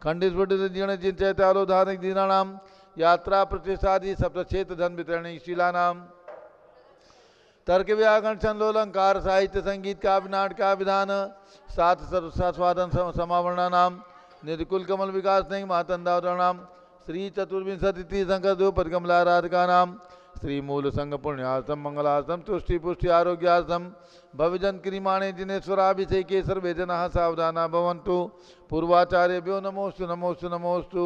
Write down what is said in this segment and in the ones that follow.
खंडित स्फुटित जीर्ण चिंचैत्यालो धारक दीनानाम यात्रा प्रतिष्ठादि सप्तक्षेत्र धन वितरणी शीलानाम तर्क व्याकरण छंद अलंकार साहित्य संगीत काव्य नाटक का विधान सात स्वादन समावरणा नाम निर्कुल कमल विकास नहीं महातंदावरणाम श्री चतुर्विंशति तीर्थंकर द्रौपद कमला राधिका नाम श्री मूल संघ पुण्यार्थम मंगलार्थम तुष्टि पुष्टि आरोग्यार्थम भविजन क्रिमाणे जिनेश्वराभिषेके सर्वे जना सावधाना भवन्तु पूर्वाचार्यभ्यो नमोस्तु नमोस्तु नमोस्तु।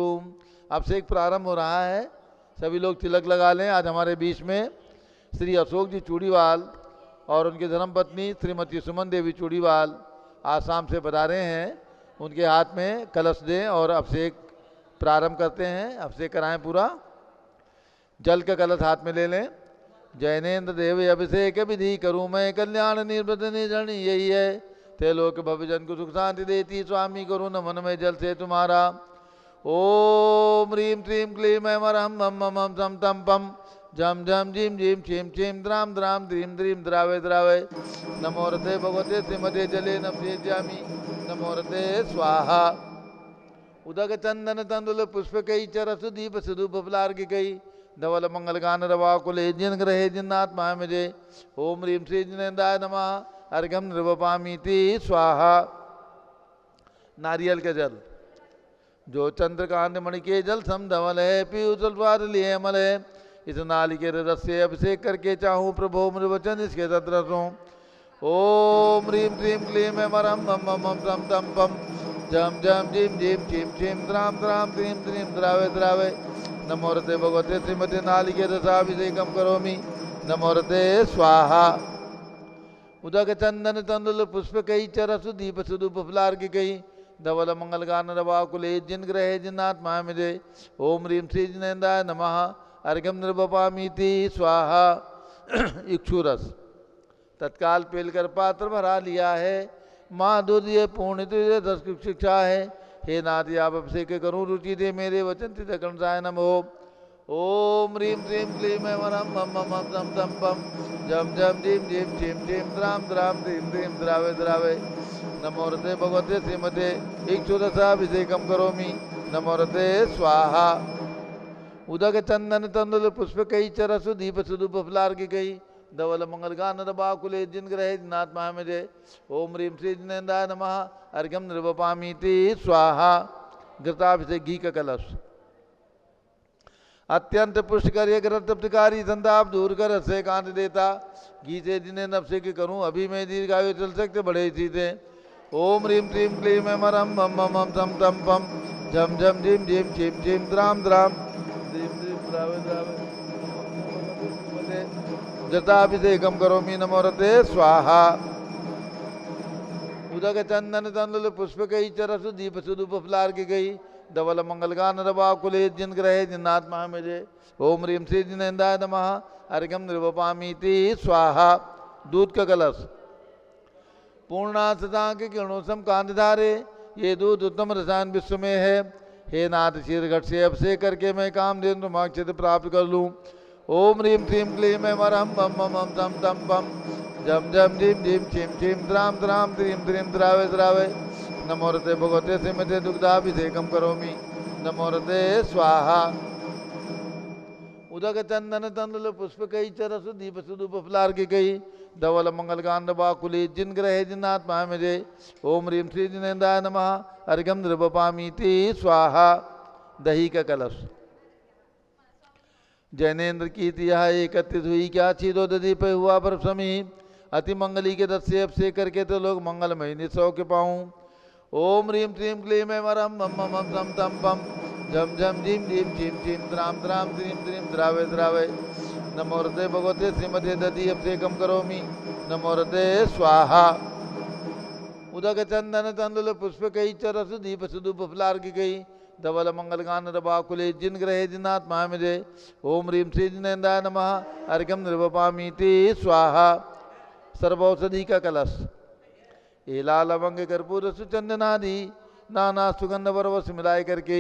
अभिषेक प्रारंभ हो रहा है, सभी लोग तिलक लगा लें। आज हमारे बीच में श्री अशोक जी चूड़ीवाल और उनकी धर्मपत्नी श्रीमती सुमन देवी चूड़ीवाल आसाम से पधारे हैं। उनके हाथ में कलश दें और अभिषेक प्रारंभ करते हैं। अभिषेक कराएं पूरा। जल का कलश हाथ में ले लें। जैनेन्द्र देव अभिषेक विधि करूँ मैं कल्याण निर्वृत निर्जनी यही है ते लोक भविजन को सुख शांति देती स्वामी करूँ न मन में जल से तुम्हारा। ओम ह्रीम श्रीम क्लीम ऐं मरहम मम मम हम सम तम पम झम झम झीम झीम छीम छीम द्राम द्राम द्रीम द्रीम द्रावे द्रावे नमो रते भगवते श्रीमते जले नमस्यामि नमो रते स्वाहा। उदक चंदन तंदुल पुष्प कई चरस दीप सुधूप फलार्घ्य कई धवल मंगल गान रवा कुले जिन ग्रहे जिन्नात्मा मुझे ओम ह्रीम श्री जिनेन्द्राय नमः अर्घ्यम नृवपामीति स्वाहा। नारियल के जल जो चंद्रकांत मणि के जल सम धवल है पीयूष स्वाद लिए अमल है इस नालिके रस से अभिषेक करके चाहूँ प्रभो मृवचन इसके तद्रसों। ओम ह्रीम श्रीम क्लीम ऐं मरहम मम मम हम सम तम पम झम झम झीम झीम छीम छीम द्राम द्राम द्रीम द्रीम द्रावे द्रावे नमो रते भगवते श्रीमते नालिके रसाभिषेकम करोमि नमो रते स्वाहा। उदक चंदन तंदुल पुष्प कई चरस दीप सुधूप फलार्घ्य कई धवल मंगल गान रवा कुले जिन ग्रहे जिन्नात्मा मुझे ओम ह्रीम श्री जिनेन्द्राय नमः अर्घ्यम नृवपामीति स्वाहा। इक्षुरस तत्काल पेलकर पात्र भरा लिया है। माँ दूध ये पूर्ण दस शिक्षा है। हे नाथ आप अभिषेक करूँ रुचि दे मेरे वचन तिथकंसाय नमो। ओम ह्रीम श्रीम क्लीम ऐं मरहम मम मम हम सम तम पम झम झम झीम झीम छीम छीम द्राम द्राम द्रीम द्रीम द्रावे द्रावे नमो रते भगवते श्रीमते इक्षुरसाभिषेकम करोमि नमो रते स्वाहा। उदक चंदन तंदुल पुष्प कई चरस दीप सुधूप फलार्घ्य कई धवल मंगल गान रवा कुले जिन ग्रहे जिन्नात्मा मुझे ओम ह्रीम श्री जिनेन्द्राय नमः अर्घ्यम नृवपामीति स्वाहा। घृताभिषेक घी का कलश अत्यंत पुष्टकर तृप्तिकारी संताप दूर कर से कांत देता घी से जिन्हें अभिषेक करूं अभी मैं दीर्घायु चल सकते बड़े इसी थे। ओम ह्रीम श्रीम क्लीम ऐं मरहम मम मम हम सम तम पम झम झम झीम झीम छीम छीम द्राम द्राम द्रीम द्रीम द्रावे द्रावे घृताभिषेकम करोमि नमो रते स्वाहा। उदक चंदन तंदुल पुष्प कई चरस दीप सुधूप फलार्घ्य कई धवल मंगल गान रवा कुले जिन ग्रहे जिन्नात्मा मुझे ओम ह्रीम श्री जिनेन्द्राय नमः अर्घ्यम नृवपामीति स्वाहा। दूध का कलश पूर्णा सदांक किरणों सम कांत धारे ये दूध उत्तम रसायन विश्व में है। हे नाथ शीर घट से अभिषेक करके मैं कामधेनु मोक्ष प्राप्त कर लूँ। ओम ह्रीम श्रीम क्लीम ऐं मरहम मम मम हम सम तम पम झम झम झीम झीम छीम छीम द्राम द्राम द्रीम द्रीम द्रावे द्रावे नमो रते भगवते श्रीमते दुग्धाभिषेकम करोमि नमो रते स्वाहा। उदक चंदन तंदुल पुष्प कई चरस दीप सुधूप फलार्घ्य कई धवल मंगल गान रवा कुले जिन ग्रहे जिन्नात्मा मुझे ओम ह्रीम श्री जिनेन्द्राय नमः अर्घ्यम नृवपामीति स्वाहा। दही का कलश जैनेन्द्र की यह एकत्रित हुई क्या छीदो दधी पे हुआ पर समी अति मंगली के दस से अभिषेक करके तो लोग मंगलमय निसौ के पाऊँ। ओम ह्रीम श्रीम क्लीम ऐं मरहम मम मम हम सम तम पम झम झम झीम झीम छीम छीम द्राम द्राम द्रीम द्रीम द्रावे द्रावे नमो रते भगवते श्रीमते दधि अभिषेकम करोमि नमो रते स्वाहा। उदक चंदन तंदुल पुष्प कई चरस दीप सुधूप फलार्घ्य कई धवल मंगल गान रवा कुले जिन ग्रहे जिन्नात्मा मुझे ओम ह्रीम श्री जिनेन्द्राय नमः अर्घ्यम नृवपामीति स्वाहा। सर्वौषधि का कलश एला लवंग कर्पूर सुचंदनादि नाना सुगंध परवश मिलाए करके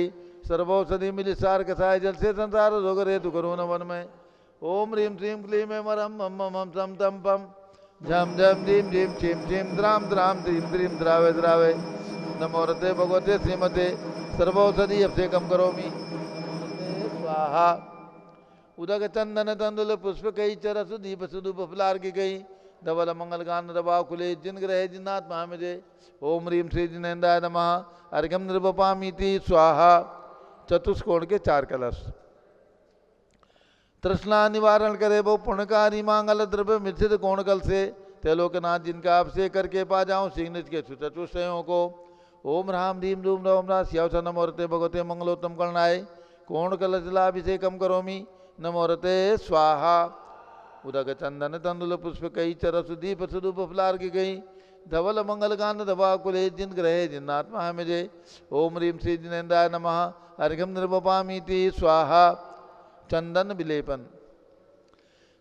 सर्वौषधि मिली सार कसाय जल से संसार रोग रेतु करो न वन में। ओम ह्रीम श्रीम क्लीम ऐं मरहम मम मम हम सम तम पम झम झम झीम झीम छीम छीम द्राम द्राम द्रीम द्रीम द्रावे द्रावे नमो रते भगवते श्रीमते सर्वौषधि अभिषेकम करोमि स्वाहा। उदक चंदन तंदुल पुष्प कई चरस दीप सुदूप फुलार की गई धवल मंगल गान रवा कुले जिन ग्रह जिन्नात्मा मुझे ओम ह्रीम श्री जिनेन्द्राय नमः अर्घ्यम निर्वपामीति स्वाहा। चतुष्कोण के 4 कलश। तृष्णा निवारण करे वो पुण्यकारी मांगल द्रव्य मिश्रित कोण कल से त्रिलोकनाथ जिनका अभिषेक करके पा जाऊं सिंह के चतुष्टयों को। ओम राम रीम रूम रवम रा श्यावस नमोरते भगवते मंगलोत्तम कर्णाय कोण कलशलाभिषेकम करोमि नमोरते स्वाहा। उदक चंदन तंदुल पुष्प कई चरस दीप सुदूप फुलार की गई धवल मंगल गान धवा कुले जिन ग्रहे जिन्नात्मा मुझे ओम रीम श्री जिनेन्द्राय नमः अर्घ्यम निर्वपामीति स्वाहा। चंदन विलेपन।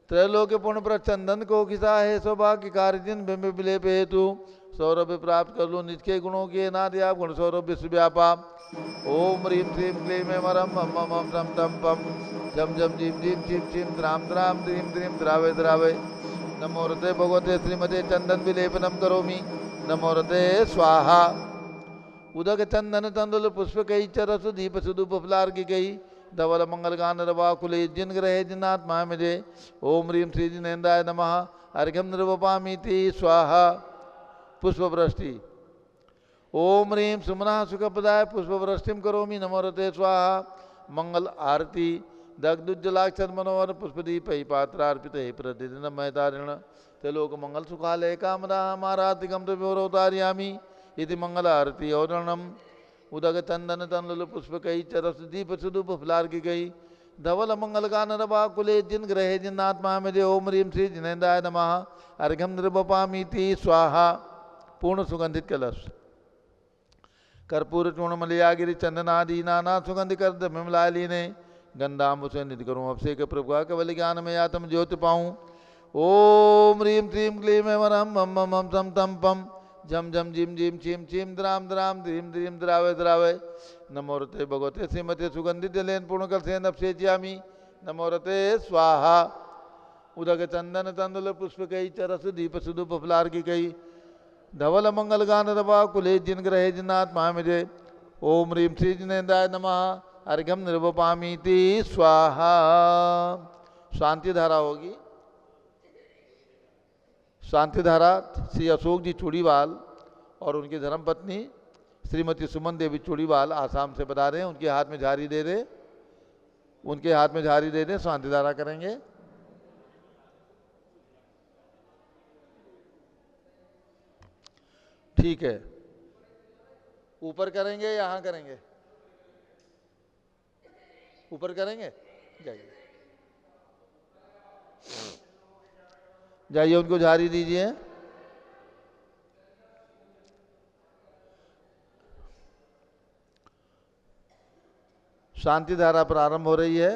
त्रैलोक्य पुण्य पर चंदन को खिसा है सौभाग्य कार्य जिन बिंब विलेप हेतु सौरभ प्राप्त कर लो निज के गुणों के नाद्या गुण सौरभ विश्व व्यापा। ओम ह्रीम श्रीम क्लीम मरम मम मम टम टम पम झम झम झीम झीम झीम झीम द्राम द्राम द्रीम द्रीम द्रावे द्रावे नमोरते भगवते श्रीमते चंदन विलेपनम करोमि नमोरते स्वाहा। उदक चंदन तंदुल पुष्प कई चरस दीप सुदूप फुलार की गई धवल मंगल गान रवा कुले जिन ग्रहे जिन्नात्मा मुझे ओम ह्रीम श्री जिनेन्द्राय नमः अर्घ्यम निर्वपामीति स्वाहा। पुष्प वृष्टि। ओम ह्रीम सुमना सुखप्रदाय पुष्प वृष्टिम करोमि नमोरते स्वाहा। मंगल आरती दग्धुज्जलाक्षर मनोहर पुष्पदीप पात्रार्पित प्रतिदिन मैतारिण त्रिलोक मंगल सुखालय कामदा मारातिकम तवतारयामि इति मंगल आरती औरणम। उदक चंदन तंदुल पुष्प कई चरस दीप सुदूप फुलार की गई धवल मंगल गान रवा कुले जिन ग्रहे जिन्नात्मा मुझे ओम ह्रीम श्री जिनेन्द्राय नमः अर्घ्यम निर्वपामीति स्वाहा। पूर्ण सुगंधित कलश। कर्पूर चूर्ण मलयागिरी चंदनादि नाना सुगंधि कर मिमलाली ने गंधाम्ब से निधि करूँ अभिषेक प्रभु केवल ज्ञान में आत्म ज्योति पाऊँ। ओम ह्रीम श्रीम क्लीम वरम मम मम तम तम पम झम झम झीम झीम छीम छीम द्राम द्राम ध्रीम ध्रीम द्रावे द्रावे नमोरते भगवते श्रीमते सुगंधित जलेन पूर्ण कर सेन अभिषेच्यामि नमोरते स्वाहा। उदक चंदन तंदुल पुष्प कई चरस दीप सुदूप फुलार की कई धवल मंगल गान रवा कुले जिन ग्रहे जिन्नात्मा मुझे ओम ह्रीम श्री जिनेन्द्राय नमः अर्घ्यम निर्वपामीति स्वाहा। शांति धारा होगी। शांति धारा श्री अशोक जी चूड़ीवाल और उनकी धर्मपत्नी श्रीमती सुमन देवी चूड़ीवाल आसाम से बता रहे हैं। उनके हाथ में झाड़ी दे दे, उनके हाथ में झाड़ी दे दे, शांति धारा करेंगे। ठीक है, ऊपर करेंगे यहाँ करेंगे? ऊपर करेंगे। जाइए जाइए उनको झाड़ी दीजिए। शांति धारा प्रारंभ हो रही है।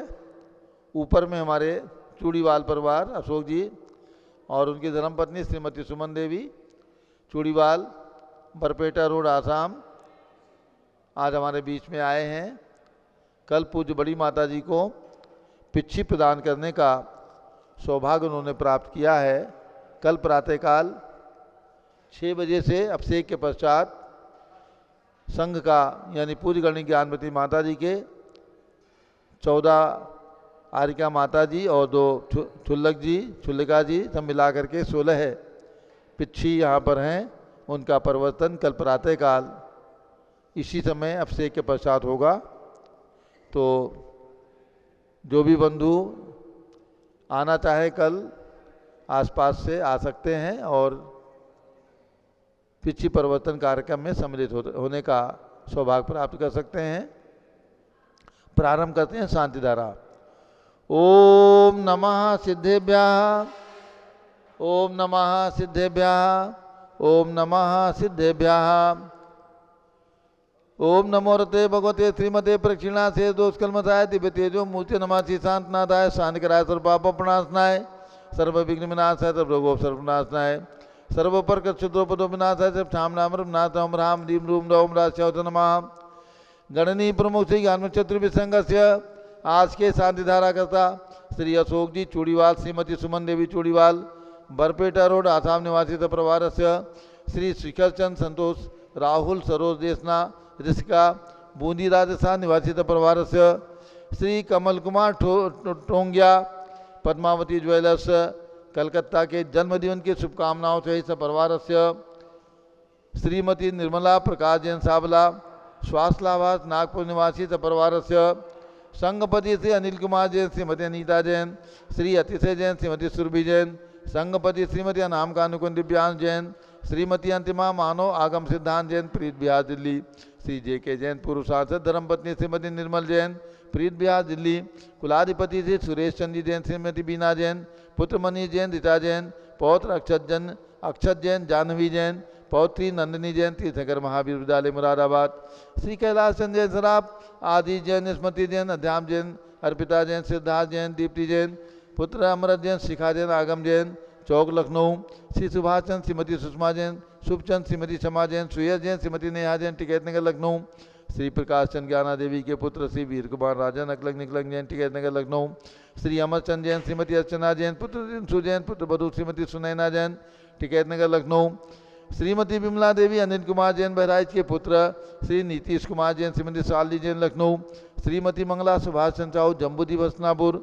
ऊपर में हमारे चूड़ीवाल परिवार अशोक जी और उनकी धर्मपत्नी श्रीमती सुमन देवी चूड़ीवाल बरपेटा रोड आसाम आज हमारे बीच में आए हैं। कल पूज्य बड़ी माता जी को पिच्छी प्रदान करने का सौभाग्य उन्होंने प्राप्त किया है। कल प्रातःकाल 6 बजे से अभिषेक के पश्चात संघ का यानी पूज्य गणी ज्ञानवती माता जी के 14 आरिका माता जी और 2 छुल्लिका जी सब मिला करके 16 पिच्छी यहाँ पर हैं। उनका परिवर्तन कल प्रातःकाल इसी समय अभिषेक के पश्चात होगा। तो जो भी बंधु आना चाहे कल आसपास से आ सकते हैं और पिच्छी परिवर्तन कार्यक्रम में सम्मिलित होने का सौभाग्य प्राप्त कर सकते हैं। प्रारंभ करते हैं शांति धारा। ओम नमः सिद्धेभ्यः, ओम नमः सिद्धेभ्यः, ओम नमः सिद्धेभ्यः। ओम नमोरते भगवते श्रीमते प्रक्षिणा से दोषकलमसाय दिव्य तेजो मूर्ति नमासी शांतनाथाय शांतिकराय सर्वपापनाशनाय सर्व विघ्न विनाशाय सर्वरोगोप सर्वनाशनाय सर्वपर्क क्षुद्रोपदो विनाशाय सब ठामनामनाथ ओम राम रीम रूम रौम राश्यवत नमः। गणनी प्रमुख श्री ज्ञान चतुर्विसंग आज के शांति धारा करता श्री अशोक जी चूड़ीवाल श्रीमती सुमन देवी चूड़ीवाल बरपेटा रोड आसाम निवासी परिवार से श्री शिखर चंद संतोष राहुल सरोज देशना ऋषिका बूंदी राजस्थान निवासित परिवारस्य श्री कमल कुमार टोंगिया पद्मावती ज्वेलर्स कलकत्ता के जन्मदिन की शुभकामनाओं से इस परिवारस्य श्रीमती निर्मला प्रकाश जैन सावला स्वास्थ्य लाभार्थ नागपुर निवासी परिवारस्य संघपति श्री अनिल कुमार जैन श्रीमती अनीता जैन श्री अतिशय जैन श्रीमती सुरभि जैन संघपति श्रीमती अनाम कानुकुंद दिव्यांश जैन श्रीमती अंतिमा मानव आगम सिद्धांत जैन प्रीत बिहार दिल्ली श्री जे.के. जैन पूर्व सांसद धर्मपत्नी श्रीमती निर्मल जैन प्रीत बिहार दिल्ली कुलाधिपति श्री सुरेश चंद्र जैन श्रीमती बीना जैन पुत्र मनीष जैन रीता जैन पौत्र अक्षत जैन जानवी जैन पौत्री नंदिनी जैन तीर्थनगर महावीर विद्यालय मुरादाबाद श्री कैलाश चंद जैन सराफ आदि जैन स्मृति जैन अध्याम जैन अर्पिता जैन सिद्धार्थ जैन दीप्ति जैन पुत्र अमृत जैन शिखा जैन आगम जैन चौक लखनऊ श्री सुभाष चंद श्रीमती सुषमा जैन शुभचंद श्रीमती क्षमा जैन सुयस जैन श्रीमती नेहा जैन टिकैत नगर लखनऊ श्री प्रकाश चंद ज्ञाना देवी के पुत्र श्री वीर कुमार राजन अकलंग निकलंग जैन टिकैत नगर लखनऊ श्री अमर चंद जैन श्रीमती अर्चना जैन पुत्र रिंसु जैन पुत्र बधू श्रीमती सुनैना जैन टिकैत नगर लखनऊ श्रीमती विमला देवी अनिल कुमार जैन बहराइच के पुत्र श्री नीतीश कुमार जैन श्रीमती शालिनी जैन लखनऊ श्रीमती मंगला सुभाष चंद साहू जम्बूदीप हसनापुर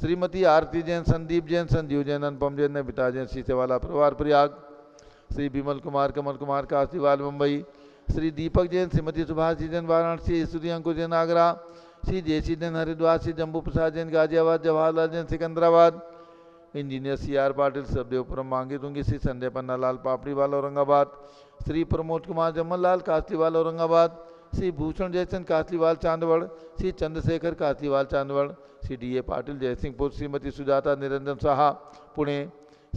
श्रीमती आरती जैन संदीप जैन संजीव जैन अनुपम जैन नविता जैन सीसेवाला परिवार प्रयाग श्री विमल कुमार कमल कुमार काशीवाल मुंबई श्री दीपक जैन श्रीमती सुभाषी जैन वाराणसी श्री अंकुर जैन आगरा श्री जयसी जैन हरिद्वार श्री जम्बू प्रसाद जैन गाजियाबाद जवाहरलाल जैन सिकंदराबाद इंजीनियर सी.आर. पाटिल सबदेवपुरम मांगी दूंगी श्री संजय पन्नालाल पापड़ीवाल औरंगाबाद श्री प्रमोद कुमार जमनलाल कासलीवाल औरंगाबाद श्री भूषण जयचंद कासलीवाल चांदवड़ श्री चंद्रशेखर कासलीवाल चांदवड़ श्री डी.ए. पाटिल जयसिंहपुर श्रीमती सुजाता निरंजन साहा पुणे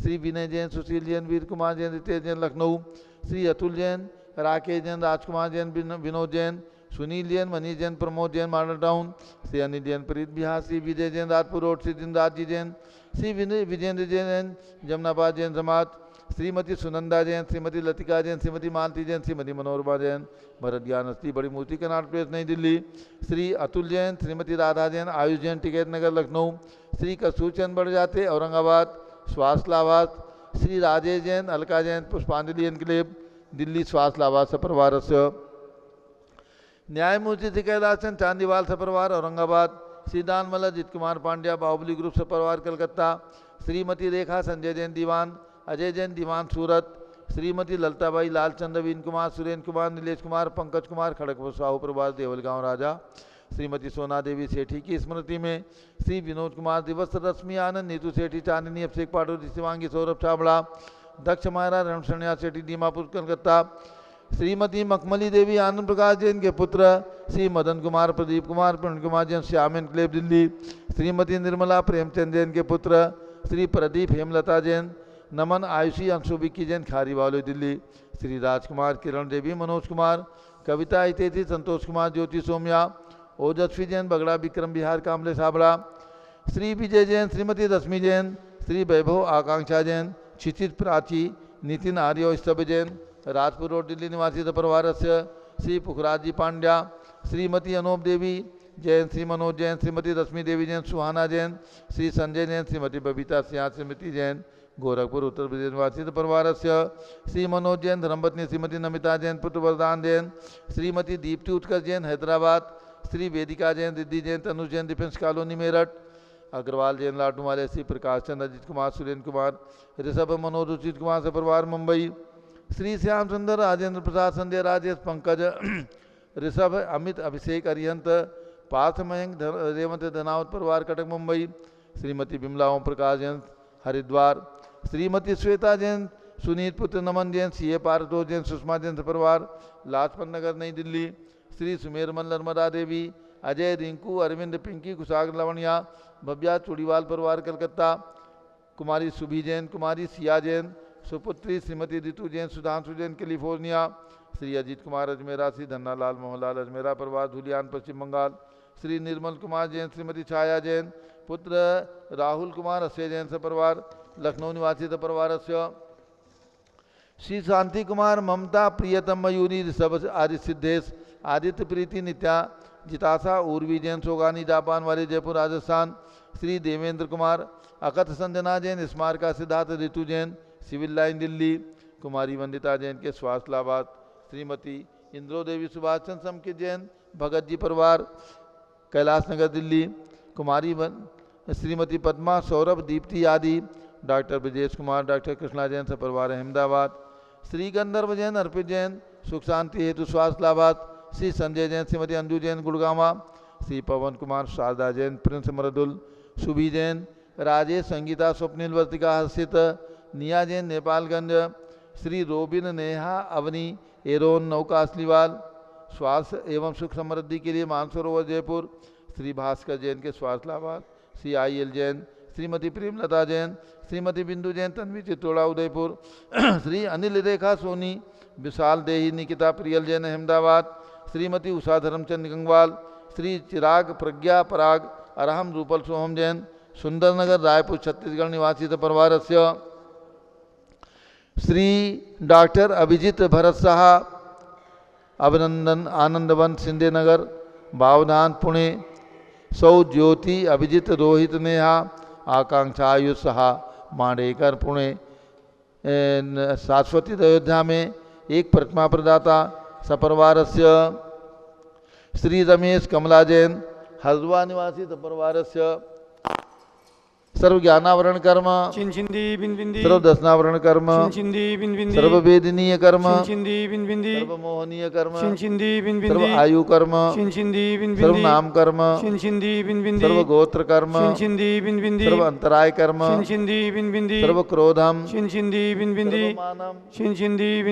श्री विनय जैन सुशील जैन वीर कुमार जैन रितेश जैन लखनऊ श्री अतुल जैन राकेश जैन राजकुमार जैन विनोद जैन सुनील जैन मनीष जैन प्रमोद जैन मॉडल टाउन श्री अनिल जैन प्रीत बिहार श्री विजय जैन राजपुर रोड श्री दिनराज जी जैन श्री विजेंद्र जैन जमनाबाद जैन समाज श्रीमती सुनंदा जैन श्रीमती लतिका जैन श्रीमती मालती जैन श्रीमती मनोरमा जैन भरत ज्ञान श्री बड़ी मूर्ति कनाट प्लेस नई दिल्ली श्री अतुल जैन श्रीमती राधा जैन आयुष जैन टिकैत नगर लखनऊ श्री कस्तूर चंद बढ़ औरंगाबाद स्वास्थ्य लाभार्थ श्री राजेश जैन अलका जैन पुष्पांजलि एनक्लेव दिल्ली स्वास्थ्य लाभार्थ परिवार से न्यायमूर्ति श्री कैलाश चंद चांदीवाल सपरिवार औरंगाबाद श्री दानमल अजित कुमार पांड्या बाहुबली ग्रुप सपरिवार कलकत्ता श्रीमती रेखा संजय जैन दीवान अजय जैन दीवान सूरत श्रीमती ललताबाई लालचंद वीन कुमार सुरेंद्र कुमार नीलेश कुमार पंकज कुमार खड़गपुर साहू परिवार देवलगांव राजा श्रीमती सोना देवी सेठी की स्मृति में श्री विनोद कुमार दिवस रश्मि आनंद नीतू सेठी चांदनी अभिषेक पाटोरी शिवांगी सौरभ चावड़ा दक्ष महाराज रणशन्या सेठी दीमापुर कलकत्ता श्रीमती मखमली देवी आनंद प्रकाश जैन के पुत्र श्री मदन कुमार प्रदीप कुमार प्रण कुमार जैन श्याम एनक्लेव दिल्ली श्रीमती निर्मला प्रेमचंद जैन के पुत्र श्री प्रदीप हेमलता जैन नमन आयुषी अंशु विक्की जैन खारीवालो दिल्ली श्री राजकुमार किरण देवी मनोज कुमार कविता हितेशी संतोष कुमार ज्योति सोम्या ओजस्वी जैन बगड़ा विक्रम बिहार कामले साबड़ा श्री विजय जैन श्रीमती रश्मि जैन श्री वैभव आकांक्षा जैन क्षितिज प्राची नितिन आर्य स्तभ जैन राजपुर रोड दिल्ली निवासी परिवार से श्री पुखराज जी पांड्या श्रीमती अनूप देवी जैन श्री मनोज जैन श्रीमती रश्मि देवी जैन सुहाना जैन श्री संजय जैन श्रीमती बबीता सिंह श्रीमती जैन गोरखपुर उत्तर प्रदेश निवासी परिवार से श्री मनोज जैन धर्मपत्नी श्रीमती नमिता जैन पुत्र वरदान जैन श्रीमती दीप्ति उत्कर्ष जैन हैदराबाद श्री वेदिका जैन रिद्धि जैन तनुज जैन डिफेंस कॉलोनी मेरठ अग्रवाल जैन लाडू वाले श्री प्रकाश चंद अजित कुमार सुरेंद्र कुमार ऋषभ मनोज उचित कुमार से परिवार मुंबई श्री श्याम सुंदर राजेंद्र प्रसाद संजय राजेश पंकज ऋषभ अमित अभिषेक अरिहंत पार्थ मयंक रेवंत धनावत परिवार कटक मुंबई श्रीमती विमला ओम प्रकाश जैन हरिद्वार श्रीमती श्वेता जैन सुनीत पुत्र नमन जैन सी ए पारतोष जैन सुषमा जैन परिवार लाजपत नगर नई दिल्ली श्री सुमेरमल नर्मदा देवी अजय रिंकू अरविंद पिंकी कुशाग्र लवणिया भव्या चूड़ीवाल परिवार कलकत्ता कुमारी सुभी जैन कुमारी सिया जैन सुपुत्री श्रीमती ऋतु जैन सुधांशु जैन कैलिफोर्निया श्री अजीत कुमार अजमेरा श्री धन्नालाल मोहनलाल अजमेरा परिवार धुलियान पश्चिम बंगाल श्री निर्मल कुमार जैन श्रीमती छाया जैन पुत्र राहुल कुमार अक्षय जैन से परिवार लखनऊ निवासी परिवार से श्री शांति कुमार ममता प्रियतम मयूरी ऋषभ आदि सिद्धेश आदित्य प्रीति नित्या जितासा उर्वी जैन सोगानी जापान वाले जयपुर राजस्थान श्री देवेंद्र कुमार अकथ संजना जैन स्मारका सिद्धार्थ ऋतु जैन सिविल लाइन दिल्ली कुमारी वंदिता जैन के स्वास्थ्य लाभार्थ श्रीमती इंद्रो देवी सुभाष चंद्र समकित जैन भगत जी परिवार कैलाश नगर दिल्ली, कुमारी श्रीमती पद्मा, सौरभ, दीप्ति आदि, डॉक्टर ब्रजेश कुमार, डॉक्टर कृष्णा जैन सब परिवार अहमदाबाद, श्री गंधर्व जैन, अर्पित जैन सुख शांति हेतु स्वास्थ्य लाभात, श्री संजय जैन, श्रीमती अंजू जैन गुड़गावा, श्री पवन कुमार, शारदा जैन, प्रिंस मरदुल, सुभी जैन, राजेश, संगीता, स्वप्निल, वर्तिका, हर्षित, निया जैन नेपालगंज, श्री रोबिन, नेहा, अवनी, एरोन, नौका असलीवाल, स्वास्थ्य एवं सुख समृद्धि के लिए मानसरोवर जयपुर, श्री भास्कर जैन के स्वास्थ्य लाभात, श्री IL जैन, श्रीमती प्रेमलता जैन, श्रीमती बिंदु जैन, तन्वी चित्तोड़ा उदयपुर, श्री अनिल रेखा सोनी, विशाल देही, निकिता प्रियल जैन अहमदाबाद, श्रीमती उषा धर्मचंद गंगवाल, श्री चिराग प्रज्ञा पराग, अरहम रूपल सोहम जैन, सुंदरनगर रायपुर छत्तीसगढ़ निवासी परिवारस्य, श्री डॉक्टर अभिजीत भरत शाह, अभिनंदन आनंदवन सिंधे नगर, बावधान पुणे, सौ ज्योति, अभिजीत, रोहित, नेहा, आकांक्षा, आयुष सहा, मांडेकर पुणे, शाश्वती अयोध्या में एक प्रतिमा प्रदाता सपरिवारस्य, श्री रमेश कमला जैन, हल्द्वार निवासी सपरिवारस्य, सर्व ज्ञानावरण कर्म, सर्व दर्शनावरण कर्म, सर्व वेदनीय कर्म, सर्व मोहनीय कर्म, सर्व आयु कर्म, सर्व नाम कर्म, सर्व गोत्र कर्म, सर्व अंतराय कर्म, सर्व क्रोधम, सर्व मानम,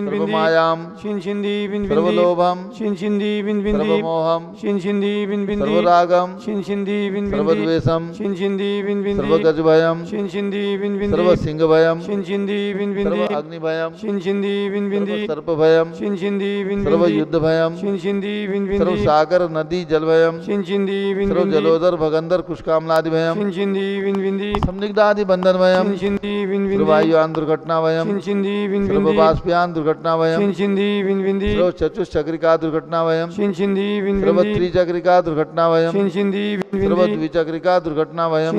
सर्व मायाम, सर्व लोभम, सर्व मोहम, सर्व रागम, सर्व द्वेषम, सर्व भयम, सर्व सिंह भयम, सर्व अग्नि भयम, सर्व सर्प भयम, सर्व युद्ध भयम, सर्व सागर नदी जल भयम, सर्व जलोदर भगंदर कुशकामलादि भयम, संदिग्धादि बंधन भयम, सर्व वायुयान दुर्घटना भयम, सर्व बाष्पयान दुर्घटना भयम, सर्व चतुष्चक्रिका दुर्घटना भयम, सर्व त्रिचक्रिका दुर्घटना भयम, सर्व द्विचक्रिका दुर्घटना भयम,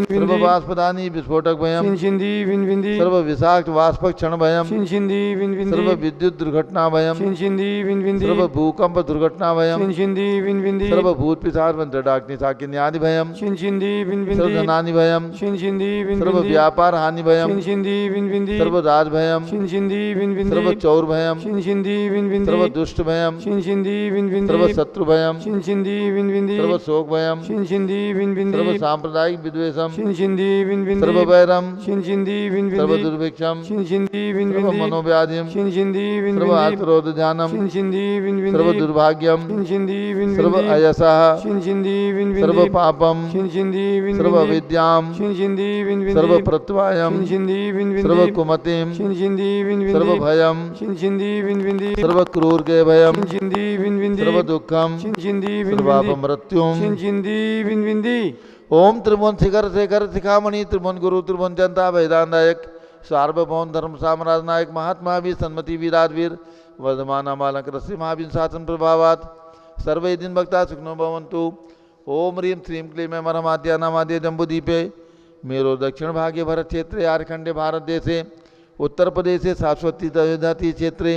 सर्व वाष्पदानी विस्फोटक भयम, सर्व विषाक्त वाष्पक क्षण भयम, सर्व विद्युत दुर्घटना भयम, सर्व भूकंप दुर्घटना भयम, सर्व भूत पिशाच डाकनी साकिन्यादि भयम, सर्व धनानि भयम, सर्व व्यापार हानि भयम, सर्व राज भयम, सर्व चौर भयम, सर्व दुष्ट भयम, सर्व शत्रु भयम, सर्व शोक भयम, सर्व सांप्रदायिक विद्वेषम, सर्व वैरम, सर्व दुर्भिक्षम, सर्व मनोव्याधिम, सर्व आत्रोध ध्यानम, सर्व दुर्भाग्यम, सर्व अयसः, सर्व पापम, सर्व विद्याम, सर्व प्रत्यवायम, सर्व कुमतिम, सर्व भयम, सर्व क्रूर के भयम, सर्व दुखम, सर्व मृत्युम, ओम त्रिभुवन शिखर शेखर शिखामणि त्रिभुवन गुरु त्रिभुवन जनता वेदांतायक सार्वभौम धर्म साम्राज्य नायक महात्मा वीर सन्मति वीराधवीर वर्धमान मालंक रश्मि महावीर शासन प्रभावात सर्वे दिन भक्ता सुखनो भवन्तु। ओम ह्रीम श्रीम क्लीम मरमाद्या नामाद्य जम्बूदीपे मेरो दक्षिण भागे भरत क्षेत्रे आर्खंडे भारत देशे उत्तर प्रदेशे शाश्वती अयोध्याति क्षेत्रे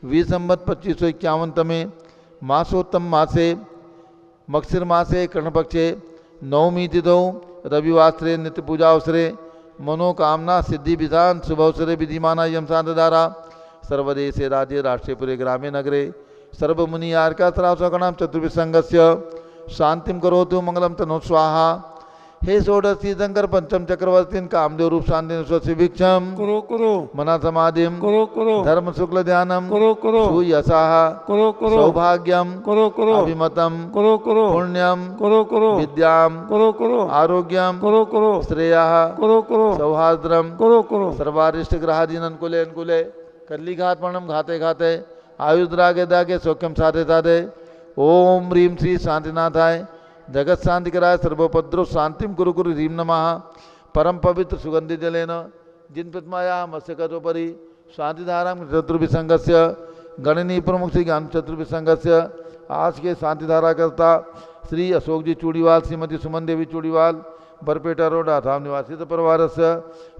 विसंवत 2551 तमे मासोत्तम मासे मक्षिर मासे कृष्णपक्षे नवमी तिथौ रविवासरे नित्य पूजा अवसरे मनोकामना सिद्धि विधान शुभ अवसरे विधिमाना यम शांतधारा सर्वदेशे राज्ये राष्ट्रीयपुरे ग्रामे नगरे सर्वमुनि आर्का सरासकणाम चतुर्विसंगस्य शांतिम करोतु मंगलम तनो स्वाहा। हे षोडश तीर्थंकर पंचम चक्रवर्तीन कामदेव रूप शांति स्वशिभिक्षम करो करो मना समाधिम करो करो धर्म शुक्ल ध्यानम करो करो सुयसाह करो करो सौभाग्यम करो करो अभिमतम करो करो पुण्यम करो करो विद्याम करो करो आरोग्यम करो करो श्रेयः करो करो सौहार्द्रम करो करो सर्वारिष्ट ग्रहादीन अनुकूले अनुकूले कल्ली घातमणम घाते घाते आयुद्रागे दागे सौख्यम साधे साधे। ओम ह्रीम श्री शांतिनाथाय जगत शांति कराय सर्वोपद्रव शांतिम कुरु कुरु ह्रीम नमः। परम पवित्र सुगंधि जलेन जिन प्रतिमाया मत्स्यकटोपरि शांतिधाराम चतुर्विसंगस्य गणनीय प्रमुख श्री ज्ञान चतुर्विसंगस्य आज के शांतिधारा करता श्री अशोक जी चूड़ीवाल श्रीमती सुमन देवी चूड़ीवाल बरपेटा रोड आसाम निवासी परिवार से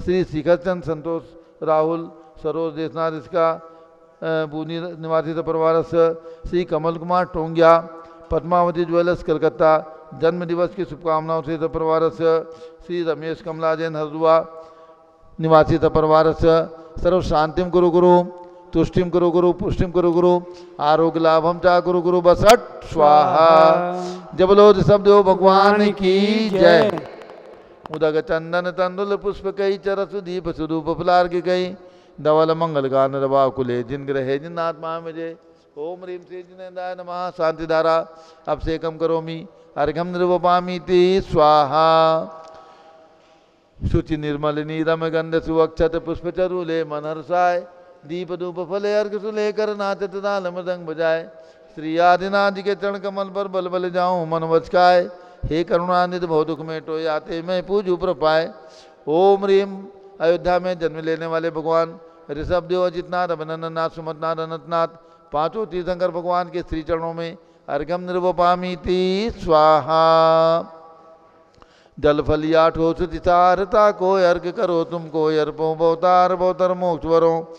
श्री शिखर चंद संतोष राहुल सरोज देशनाथ इसका बूनी निवासी परिवार से श्री कमल कुमार टोंगिया पद्मावती ज्वेलर्स कलकत्ता जन्म दिवस की शुभकामनाओं से परिवार से श्री रमेश कमला जैन हरदुआ निवासी परिवार से सर्व शांतिम गुरु गुरु तुष्टिम गुरु गुरु पुष्टिम गुरु गुरु आरोग्य लाभम चा गुरु गुरु बसट स्वाहा। जब लोग शब्द हो भगवान की जय। उदक चंदन तंदुल पुष्प कई चरस दीप सुरूप फुलार की गई धवल मंगल गान रवा कुले जिन ग्रहे जिन आत्मा में जय। ओम ह्रीम श्री जिनेन्द्राय नमः शांति धारा अभिषेकम करोमि अर्घ्यम निर्वपामि ते स्वाहा। शुचि निर्मल नीरम गंध सुअक्षत पुष्प चरुले मनहर्षाय दीप धूप फले अर्घ सुले कर नाचत ताल मृदंग बजाए। श्री आदिनाथ के चरण कमल पर बल बल जाऊं मन वचकाय। हे करुणानिध भव दुख में टो आते मैं पूजू प्रपाय। ओम ह्रीम अयोध्या में जन्म लेने वाले भगवान ऋषभ देव अजितनाथ अभिनंदननाथ सुमतनाथ अनंतनाथ पांचों तीर्थंकर भगवान के श्री चरणों में अर्घ्यम निर्वपामि ते स्वाहा। जल फलिया ठोस तितारता को अर्घ करो तुमको अर्पो भवतार भवतर मोक्ष वरो।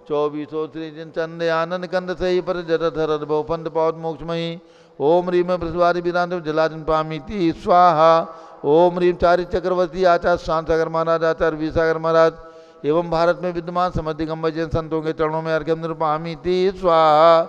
24 श्री जिन चंद आनंद कंद सही पर जर धर भव पंथ पौध मोक्षमयी। ओम ह्रीम बृहस्पति विरांत जलाजन पामी ते स्वाहा। ओम ह्रीम चारि चक्रवर्ती आचार्य शांत सागर महाराज आचार्य वीर सागर महाराज एवं भारत में विद्यमान समृद्धि दिगंबर जैन संतों के चरणों में अर्घ्यम निर्वपामि ते स्वाहा।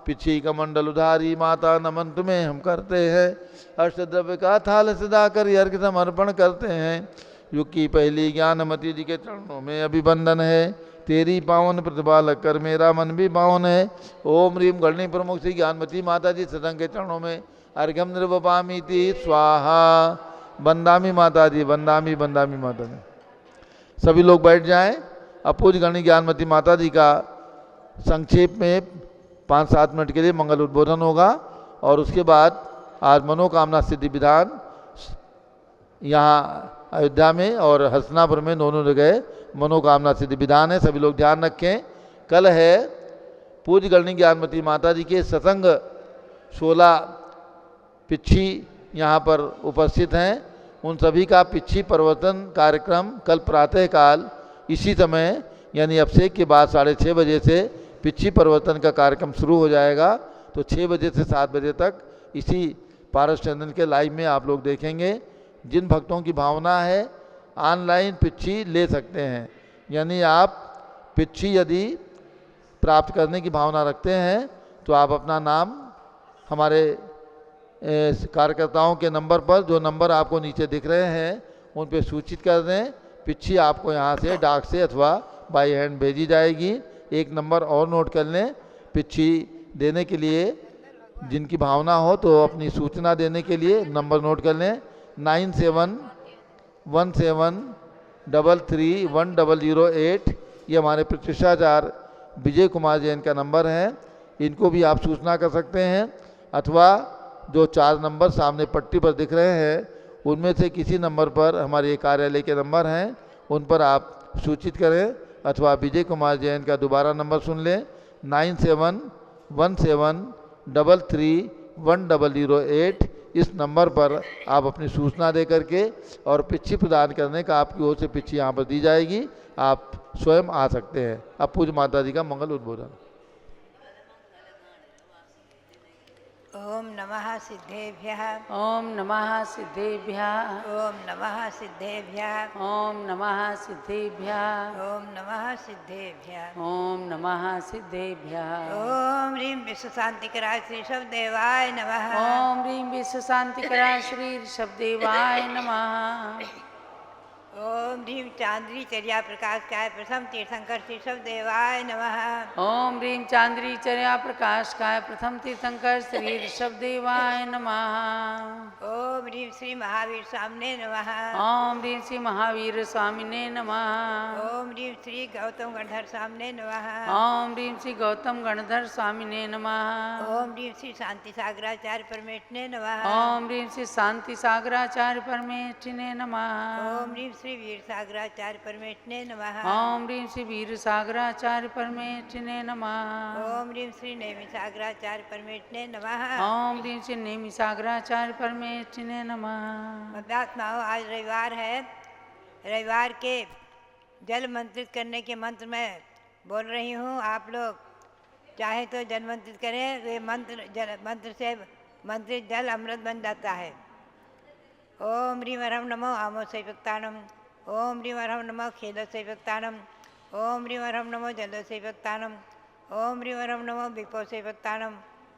पिछी कमंडल उधारी माता नमन तुम्हें हम करते हैं। अष्टद्रव्य का थाल सदा कर अर्घ्य समर्पण करते हैं। युग की पहली ज्ञानमती जी के चरणों में अभिवंदन है। तेरी पावन प्रतिभा लगकर मेरा मन भी पावन है। ओम ह्रीम गणनी प्रमुख श्री ज्ञानमती माता जी सतंग के चरणों में अर्घ्यम निर्वपामि ते स्वाहा। बंदामी माता जी बंदामी बंदामी माता जी। सभी लोग बैठ जाएं। अब पूज्य गणनी ज्ञानमती माता जी का संक्षेप में 5-7 मिनट के लिए मंगल उद्बोधन होगा और उसके बाद आज मनोकामना सिद्धि विधान यहाँ अयोध्या में और हसनापुर में दोनों जगह मनोकामना सिद्धि विधान है। सभी लोग ध्यान रखें। कल है पूज्य गणनी ज्ञानमती माता जी के सत्संग 16 पिच्छी यहाँ पर उपस्थित हैं। उन सभी का पिच्छी परिवर्तन कार्यक्रम कल प्रातः काल इसी समय यानी अभिषेक के बाद 6:30 बजे से पिच्छी परिवर्तन का कार्यक्रम शुरू हो जाएगा। तो 6 बजे से 7 बजे तक इसी पारस चंदन के लाइव में आप लोग देखेंगे। जिन भक्तों की भावना है ऑनलाइन पिच्छी ले सकते हैं। यानी आप पिच्छी यदि प्राप्त करने की भावना रखते हैं तो आप अपना नाम हमारे कार्यकर्ताओं के नंबर पर जो नंबर आपको नीचे दिख रहे हैं उन पे सूचित कर दें। पिच्छी आपको यहाँ से डाक से अथवा बाई हैंड भेजी जाएगी। एक नंबर और नोट कर लें। पिच्छी देने के लिए जिनकी भावना हो तो अपनी सूचना देने के लिए नंबर नोट कर लें 9717331008। ये हमारे प्रतिष्ठाचार्य विजय कुमार जैन का नंबर है। इनको भी आप सूचना कर सकते हैं अथवा जो 4 नंबर सामने पट्टी पर दिख रहे हैं उनमें से किसी नंबर पर हमारे कार्यालय के नंबर हैं उन पर आप सूचित करें अथवा विजय कुमार जैन का दोबारा नंबर सुन लें 9717331008। इस नंबर पर आप अपनी सूचना दे करके और पिच्छी प्रदान करने का आपकी ओर से पिच्छी यहाँ पर दी जाएगी। आप स्वयं आ सकते हैं। अब पूज्य माता जी का मंगल उद्बोधन। ओम नमः सिद्धेभ्यः। ओम नमः सिद्धेभ्यः। ओम नमः सिद्धेभ्यः। ओम नमः सिद्धेभ्यः। ओम नमः सिद्धेभ्यः। ओम नमः सिद्धेभ्यः। ओम ह्रीं विश्व शांतिकराय श्री ऋषभदेवाय नमः। ओम ह्रीं विश्व शांतिकराय श्री ऋषभदेवाय नमः। ओम ह्रीं चांद्री चर्या प्रकाश काय प्रथम तीर्थंकर श्री ऋषभदेवाय नमः। ओम ह्रीं चांद्री चर्या प्रकाश काय प्रथम तीर्थंकर श्री ऋषभदेवाय नमः। ओम ह्रीं श्री महावीर स्वामिने नमः। ओम ह्रीं श्री महावीर स्वामिने नमः। ओम ह्रीं श्री गौतम गणधर स्वामिने नमः। ओम ह्रीं श्री गौतम गणधर स्वामिने नमः। ओम ह्रीं श्री शांति सागराचार्य परमेष्ठिने नमः। ओम ह्रीं श्री शांति सागराचार्य परमेष्ठिने नमः। ओम ह्रीं श्री वीर सागराचार्य परमेष्ठिने नमः। ओम ह्रीं श्री वीर सागराचार्य परमेष्ठिने नमः। ओम ह्रीं श्री नेमि सागराचार्य परमेष्ठिने नमः। ओम ह्रीं श्री नेमि सागराचार्य परमेष्ठिने नमः। अभ्यात्माओं आज रविवार है। रविवार के जल मंत्रित करने के मंत्र मैं बोल रही हूँ। आप लोग चाहे तो जल मंत्रित करें। वे मंत्र से मंत्रित जल अमृत बन जाता है। ओम ह्रीं वरहं नमो आमो सैवत्तानम। ओम ह्रीं वरहं नमो खेलो सैवत्तानम। ओम ह्रीं वरहं नमो जलो सैवत्तानम। ओम ह्रीं वरहं नमो विपो सैवत्तानम।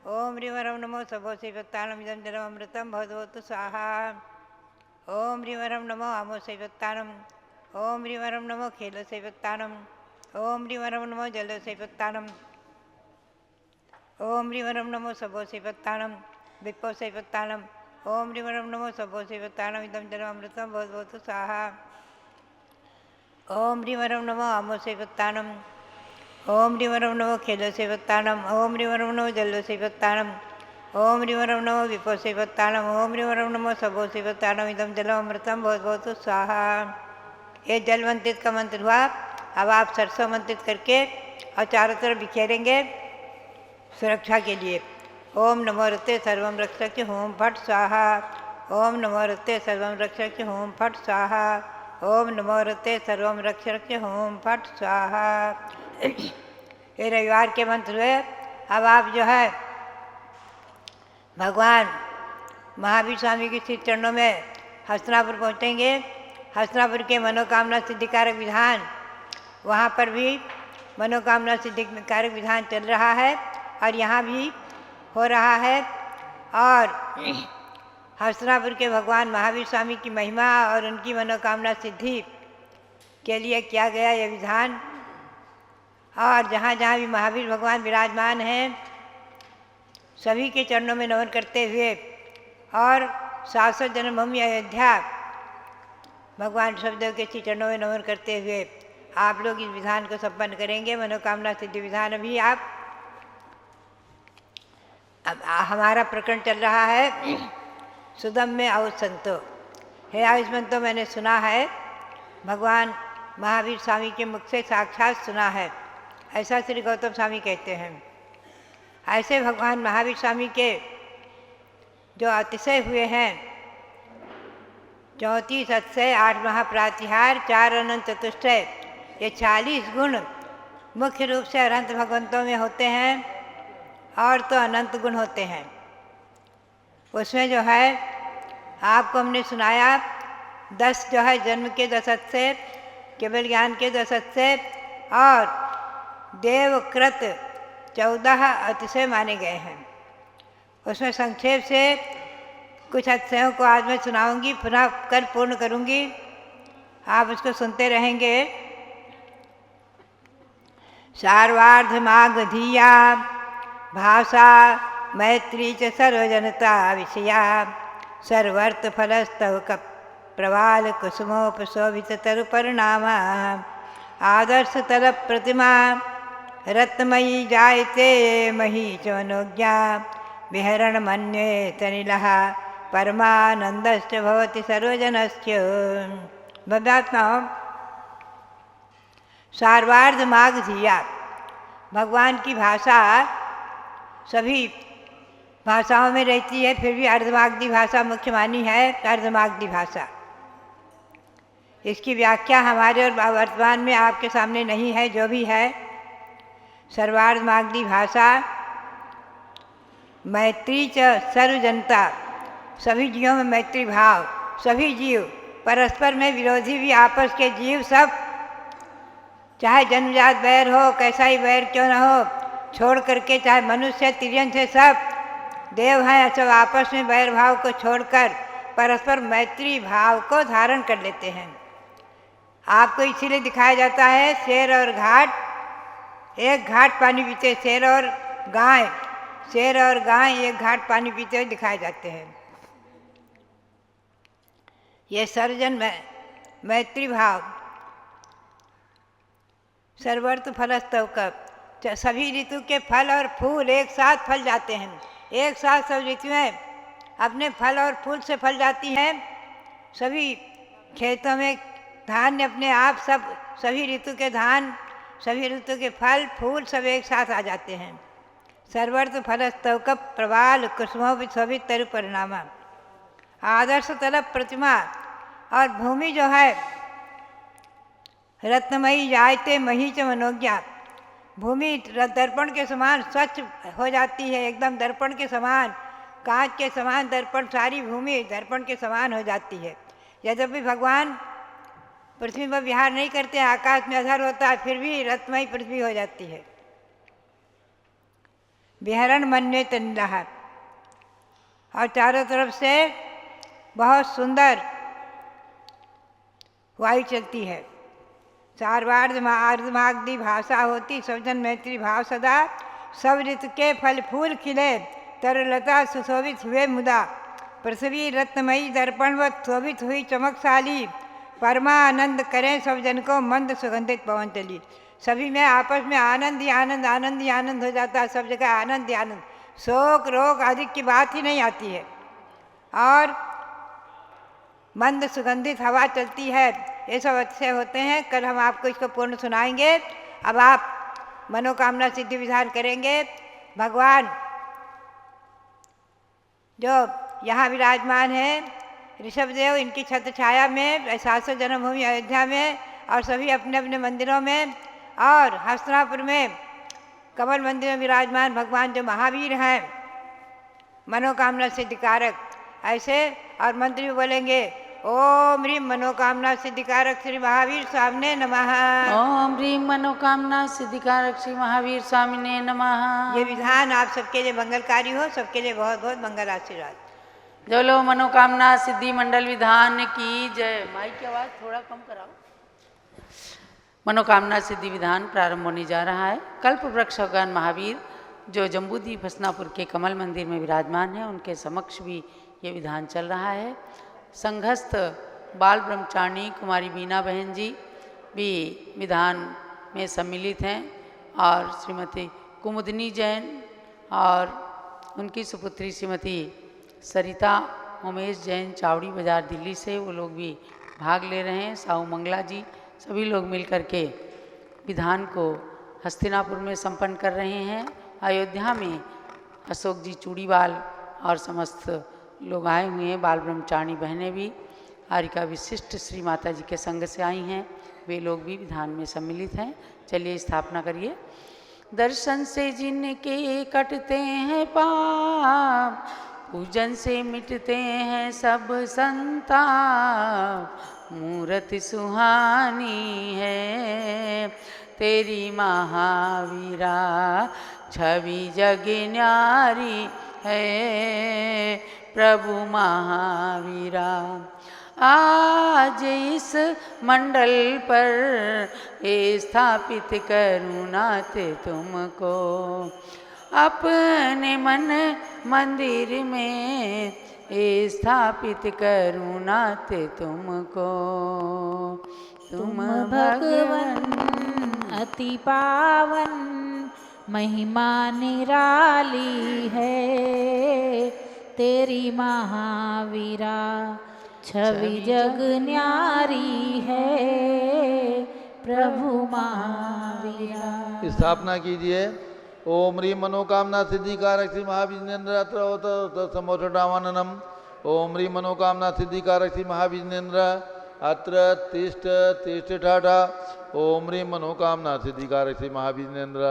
ओम ह्रीं वरहं नमो सभो सैवत्तानम इदं जलम अमृतम भवतु स्वाहा। ओम ह्रीं वरहं नमो आमो सैवत्तानम। ओम ह्रीं वरहं नमो खेलो सैवत्तानम। ओम ह्रीं वरहं नमो जलो सैवत्तानम। ओम ह्रीं वरहं नमो सभो सैवत्तानम विपो सैवत्तानम। ओम ह्रीं वरहं नमो सभो सैवत्तानम इदं जलम अमृतम भवतु स्वाहा। ओम ह्रीं वरहं नमो आमो सैवत्तानम। ओम ह्रीं वरहं नमो खेलो सैवत्तानम। ओम ह्रीं वरहं नमो जलो सैवत्तानम। ओम ह्रीं वरहं नमो विपो सैवत्तानम। ओम ह्रीं वरहं नमो सभो सैवत्तानम इदं जलम अमृतम भवतु स्वाहा। ये जल मंत्रित का मंत्र हुआ। अब आप सरसों मंत्रित करके और चारों तरफ बिखेरेंगे सुरक्षा के लिए। ओम नमो ऋते सर्वं रक्षस्य होम फट स्वाहा। ओम नमो ऋते सर्वं रक्षस्य होम फट स्वाहा। ओम नमो ऋते सर्वं रक्षस्य होम फट स्वाहा। ये रविवार के मंत्र हुए। अब आप जो है भगवान महावीर स्वामी के श्री चरणों में हस्तिनापुर पहुँचेंगे। हस्तिनापुर के मनोकामना सिद्धिकारक विधान, वहाँ पर भी मनोकामना सिद्धिकारक विधान चल रहा है और यहाँ भी हो रहा है। और हस्तिनापुर के भगवान महावीर स्वामी की महिमा और उनकी मनोकामना सिद्धि के लिए किया गया यह विधान। और जहाँ जहाँ भी महावीर भगवान विराजमान हैं सभी के चरणों में नमन करते हुए और शाश्वत जन्मभूमि अयोध्या भगवान शब्देव के श्री चरणों में नमन करते हुए आप लोग इस विधान को संपन्न करेंगे। मनोकामना सिद्धि विधान अभी आप अब हमारा प्रकरण चल रहा है सुदम में आयुष संतो। हे आयुष संतो, मैंने सुना है भगवान महावीर स्वामी के मुख से साक्षात सुना है, ऐसा श्री गौतम स्वामी कहते हैं। ऐसे भगवान महावीर स्वामी के जो अतिशय हुए हैं 34 अतिशय, 8 महाप्रातिहार, 4 अनंत चतुष्टय, ये 40 गुण मुख्य रूप से अनंत भगवंतों में होते हैं और तो अनंत गुण होते हैं। उसमें जो है आपको हमने सुनाया 10 जो है जन्म के 10 अतिशय, केवल ज्ञान के 10 अतिशय और देवकृत 14 अतिशय माने गए हैं। उसमें संक्षेप से कुछ अतिशयों को आज मैं सुनाऊंगी, पुनः कर पूर्ण करूंगी, आप उसको सुनते रहेंगे। सार्वार्ध मागधीया भाषा मैत्री च सर्वजनता विषया सर्वर्थ फलस्तव प्रवाल कुसुमोपशोभित तरुपरिणामा आदर्श तल प्रतिमा रत्नमयी जायते मही च मनोज्ञा विहरण मन्ये तनिलः परमानंदश्च भवति सर्वजनस्य। भव्यात्माओं, सार्वार्ध मागधीया भगवान की भाषा सभी भाषाओं में रहती है, फिर भी अर्धमागधी भाषा मुख्य मानी है। अर्धमागधी भाषा, इसकी व्याख्या हमारे और वर्तमान में आपके सामने नहीं है। जो भी है सर्वार्ध मागधी भाषा मैत्री च सर्वजनता, सभी जीवों में मैत्री भाव, सभी जीव परस्पर में विरोधी भी आपस के जीव सब, चाहे जन्मजात बैर हो, कैसा ही बैर क्यों न हो, छोड़ करके चाहे मनुष्य तिर्यन से सब देव हैं, सब आपस में बैर भाव को छोड़कर परस्पर मैत्री भाव को धारण कर लेते हैं। आपको इसीलिए दिखाया जाता है शेर और घाट, एक घाट पानी पीते, शेर और गाय एक घाट पानी पीते हुए दिखाए जाते हैं। ये सर्वजन में मैत्री भाव सर्वर्थ फलस्तव का, सभी ऋतु के फल और फूल एक साथ फल जाते हैं। एक साथ सब ऋतुएं अपने फल और फूल से फल जाती हैं। सभी खेतों में धान्य अपने आप सब, सभी ऋतु के धान, सभी ऋतु के फल फूल सब एक साथ आ जाते हैं। सर्वर्थ फलस्तव का प्रवाल कुसुमोपशोभित तरु परिणामा आदर्श तलब प्रतिमा, और भूमि जो है रत्नमयी जायते मही च मनोज्ञा, भूमि दर्पण के समान स्वच्छ हो जाती है, एकदम दर्पण के समान कांच के समान दर्पण, सारी भूमि दर्पण के समान हो जाती है। यद्यपि भगवान पृथ्वी पर विहार नहीं करते, आकाश में अधर होता है, फिर भी रत्नमयी पृथ्वी हो जाती है। विहरण मन्ये तन्नः, और चारों तरफ से बहुत सुंदर वायु चलती है। सार्वार्धमाग्धि भाषा होती, सवजन मैत्री भाव सदा, सब ऋतु के फल फूल खिले, तरलता सुशोभित हुए मुदा, पृथ्वी रत्नमयी दर्पणवत शोभित हुई चमकशाली, परमानंद करें सब जन को मंद सुगंधित पवन चली। सभी में आपस में आनंद ही आनंद, आनंद ही आनंद हो जाता है, सब जगह आनंद ही आनंद, शोक रोग अधिक की बात ही नहीं आती है। और मंद सुगंधित हवा चलती है। ये सब अच्छे होते हैं। कल हम आपको इसको पूर्ण सुनाएंगे। अब आप मनोकामना सिद्धि विधान करेंगे। भगवान जो यहाँ विराजमान है ऋषभदेव, इनकी छत्र छाया में 700 जन्मभूमि अयोध्या में, और सभी अपने अपने मंदिरों में, और हस्तिनापुर में कमल मंदिर में विराजमान भगवान जो महावीर हैं, मनोकामना सिद्धिकारक, ऐसे। और मंत्र भी बोलेंगे, ओम ह्रीम मनोकामना सिद्धिकारक श्री महावीर स्वामिने नमः। ओम ह्रीम मनोकामना सिद्धिकारक श्री महावीर स्वामिने नमः। ये विधान आप सबके लिए मंगलकारी हो, सबके लिए बहुत बहुत मंगल आशीर्वाद। जो लोग मनोकामना सिद्धि मंडल विधान की जय। माइक की आवाज़ थोड़ा कम कराओ। मनोकामना सिद्धि विधान प्रारंभ होने जा रहा है। कल्प वृक्ष भगवान महावीर जो जम्बूद्वीप हस्तिनापुर के कमल मंदिर में विराजमान है, उनके समक्ष भी ये विधान चल रहा है। संघस्थ बाल ब्रह्मचारिणी कुमारी बीना बहन जी भी विधान में सम्मिलित हैं, और श्रीमती कुमुदनी जैन और उनकी सुपुत्री श्रीमती सरिता उमेश जैन चावड़ी बाजार दिल्ली से, वो लोग भी भाग ले रहे हैं। साहू मंगला जी, सभी लोग मिलकर के विधान को हस्तिनापुर में संपन्न कर रहे हैं। अयोध्या में अशोक जी चूड़ीवाल और समस्त लोग आए हुए हैं। बाल ब्रह्मचारिणी बहनें भी आरिका विशिष्ट श्री माता जी के संग से आई हैं, वे लोग भी विधान में सम्मिलित हैं। चलिए स्थापना करिए। दर्शन से जिनके कटते हैं पाप, पूजन से मिटते हैं सब संताप, मूरत सुहानी है तेरी महावीरा, छवि जग न्यारी है प्रभु महावीरा। आज इस मंडल पर स्थापित करूँ नाथ तुमको, अपने मन मंदिर में स्थापित करूँ नाथ तुमको। तुम भगवन अति पावन, महिमा निराली है तेरी महावीरा, छवि जग न्यारी है प्रभु महावीरा। स्थापना कीजिए। ओम ह्रीं मनोकामना सिद्धिकारक श्री महाविष्णुन्द्र अत्र समोषडावाननम। ओम ह्रीं मनोकामना सिद्धिकारक श्री महाविष्णुन्द्र अत्र तिष्ठ तिष्ठ ठाठा। ओम ह्रीं मनोकामना सिद्धिकारक श्री महाविष्णुन्द्र